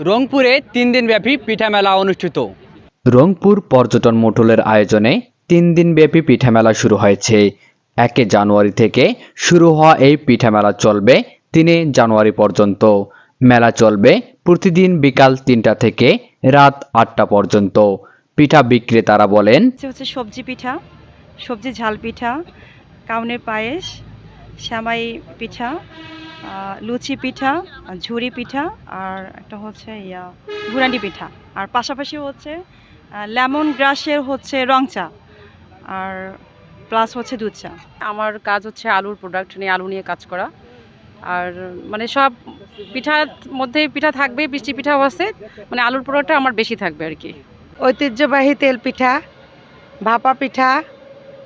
রংপুরে ৩ দিনব্যাপী পিঠা মেলা অনুষ্ঠিত। রংপুর পর্যটন মণ্ডলের আয়োজনে ৩ দিনব্যাপী পিঠা মেলা শুরু হয়েছে। ১ জানুয়ারি থেকে শুরু হওয়া এই পিঠা মেলা চলবে ৩ জানুয়ারি পর্যন্ত। মেলা চলবে প্রতিদিন বিকাল ৩টা থেকে রাত ৮টা পর্যন্ত। পিঠা বিক্রেতারা বলেন, হচ্ছে সবজি পিঠা, সবজি ঝাল পিঠা, কাউনের পায়েস, সেমাই পিঠা, লুচি পিঠা, ঝুরি পিঠা, আর একটা হচ্ছে ঘুরান্ডি পিঠা, আর পাশাপাশি হচ্ছে লেমন গ্রাসের হচ্ছে রং চা, আর প্লাস হচ্ছে দুধ চা। আমার কাজ হচ্ছে আলুর প্রোডাক্ট নিয়ে, আলু নিয়ে কাজ করা। আর মানে সব পিঠার মধ্যে পিঠা থাকবে, মিষ্টি পিঠাও আছে, মানে আলুর প্রোডাক্টটা আমার বেশি থাকবে আর কি। ঐতিহ্যবাহী তেল পিঠা, ভাপা পিঠা,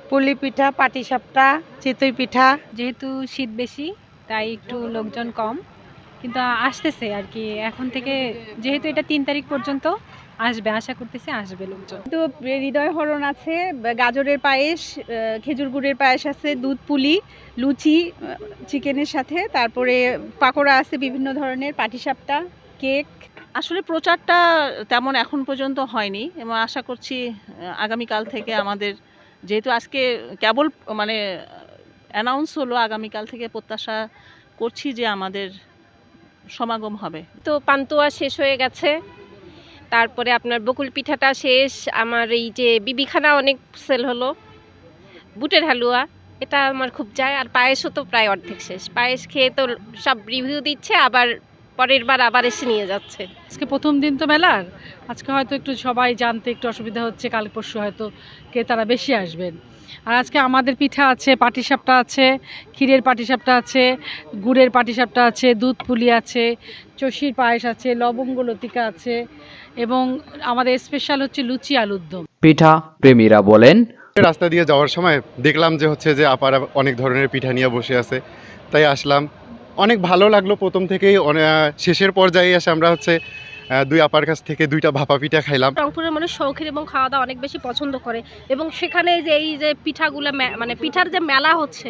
পুলি পিঠা, পাটিসাপটা, চিতই পিঠা। যেহেতু শীত বেশি তাই একটু লোকজন কম, কিন্তু আসতেছে আর কি এখন থেকে, যেহেতু এটা ৩ তারিখ পর্যন্ত আসবে, আশা করতেছি আসবে লোকজন। তো হৃদয় হরণ আছে, গাজরের পায়েস, খেজুর গুড়ের পায়েস আছে, দুধ পুলি, লুচি চিকেনের সাথে, তারপরে পাকোড়া আছে বিভিন্ন ধরনের, পাটিসাপটা, কেক। আসলে প্রচারটা তেমন এখন পর্যন্ত হয়নি এবং আশা করছি আগামীকাল থেকে আমাদের, যেহেতু আজকে কেবল মানে অ্যানাউন্স হলো, আগামীকাল থেকে প্রত্যাশা করছি যে আমাদের সমাগম হবে। তো পান্তুয়া শেষ হয়ে গেছে, তারপরে আপনার বকুল পিঠাটা শেষ, আমার এই যে বিবিখানা অনেক সেল হলো, বুটের হালুয়া এটা আমার খুব যায়, আর পায়েসও তো প্রায় অর্ধেক শেষ। পায়েস খেয়ে তো সব রিভিউ দিচ্ছে, আবার পরের বার আবার এসে নিয়ে যাচ্ছে। আজকে প্রথম দিন তো মেলার, আজকে হয়তো একটু সবাই জানতে একটু অসুবিধা হচ্ছে, কাল পরশু হয়তো ক্রেতারা বেশি আসবেন। আর আজকে আমাদের পিঠা আছে, পাটিসাপটা আছে, ক্ষীরের পাটিসাপটা আছে, গুড়ের পাটিসাপটা আছে, দুধ পুলি আছে, চষির পায়েস আছে, লবঙ্গ লতিকা আছে, এবং আমাদের স্পেশাল হচ্ছে লুচি আলুর দম। পিঠা প্রেমীরা বলেন, রাস্তা দিয়ে যাওয়ার সময় দেখলাম যে আপারা অনেক ধরনের পিঠা নিয়ে বসে আছে, তাই আসলাম। অনেক ভালো লাগলো। প্রথম থেকেই শেষের পর্যায়ে এসে আমরা দুই আপার কাছ থেকে 2টা ভাপা পিঠা খাইলাম। রংপুরের মানুষ শৌখিন এবং খাওয়া দাওয়া অনেক বেশি পছন্দ করে, এবং সেখানে যে এই যে পিঠাগুলো মানে পিঠার যে মেলা হচ্ছে,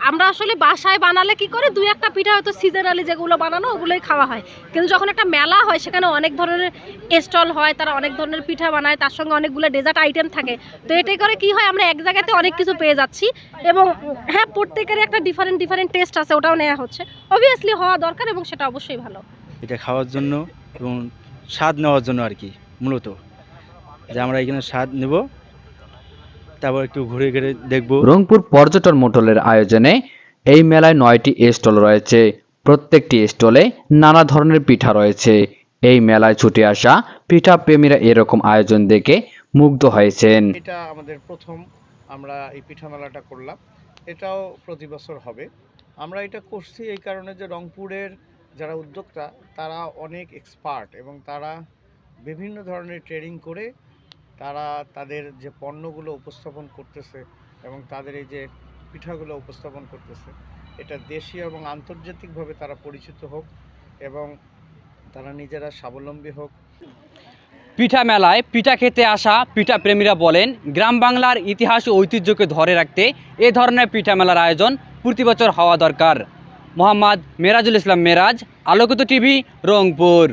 আমরা আসলে বাসায় বানালে কি করে 2-1টা পিঠা হয়তো সিজনালি যেগুলো বানানো ওগুলোই খাওয়া হয়, কিন্তু যখন একটা মেলা হয় সেখানে অনেক ধরনের স্টল হয়, তারা অনেক ধরনের পিঠা বানায়, তার সঙ্গে অনেকগুলো ডেজার্ট আইটেম থাকে। তো এটাই করে কি হয়, আমরা এক জায়গাতে অনেক কিছু পেয়ে যাচ্ছি, এবং হ্যাঁ প্রত্যেকেরই একটা ডিফারেন্ট টেস্ট আছে, ওটাও নেওয়া হচ্ছে, অবভিয়াসলি হওয়া দরকার এবং সেটা অবশ্যই ভালো। এটা খাওয়ার জন্য এবং স্বাদ নেওয়ার জন্য আর কি, মূলত যে আমরা এখানে স্বাদ নেব, তারপর একটু ঘুরে ঘুরে দেখব। রংপুর পর্যটন মণ্ডলের আয়োজনে এই মেলায় 9টি স্টল রয়েছে। প্রত্যেকটি স্টলে নানা ধরনের পিঠা রয়েছে। এই মেলায় ছুটে আসা পিঠা প্রেমীরা এরকম আয়োজন দেখে মুগ্ধ হয়েছেন। এটা আমাদের প্রথম আমরা এই পিঠা মেলাটা করলাম, এটাও প্রতি বছর হবে। আমরা এটা করছি এই কারণে যে রংপুরের যারা উদ্যোক্তা তারা অনেক এক্সপার্ট, এবং তারা বিভিন্ন ধরনের ট্রেনিং করে তারা তাদের যে পণ্যগুলো উপস্থাপন করতেছে এবং তাদের এই যে পিঠাগুলো উপস্থাপন করতেছে, এটা দেশীয় এবং আন্তর্জাতিকভাবে তারা পরিচিত হোক এবং তারা নিজেরা স্বাবলম্বী হোক। পিঠা মেলায় পিঠা খেতে আসা পিঠা প্রেমীরা বলেন, গ্রাম বাংলার ইতিহাস ও ঐতিহ্যকে ধরে রাখতে এ ধরনের পিঠা মেলার আয়োজন প্রতি বছর হওয়া দরকার। মোহাম্মদ মেরাজুল ইসলাম মেরাজ, আলোকিত টিভি, রংপুর।